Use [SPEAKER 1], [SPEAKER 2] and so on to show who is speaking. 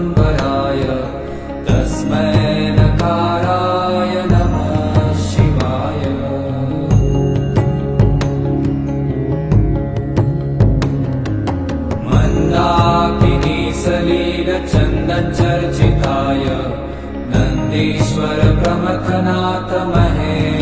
[SPEAKER 1] दिगम्बराय तस्मै नकाराय नमः शिवाय। मन्दाकिनी सलीलचन्दनचर्चिताय नन्दीश्वर प्रमथनाथ महेश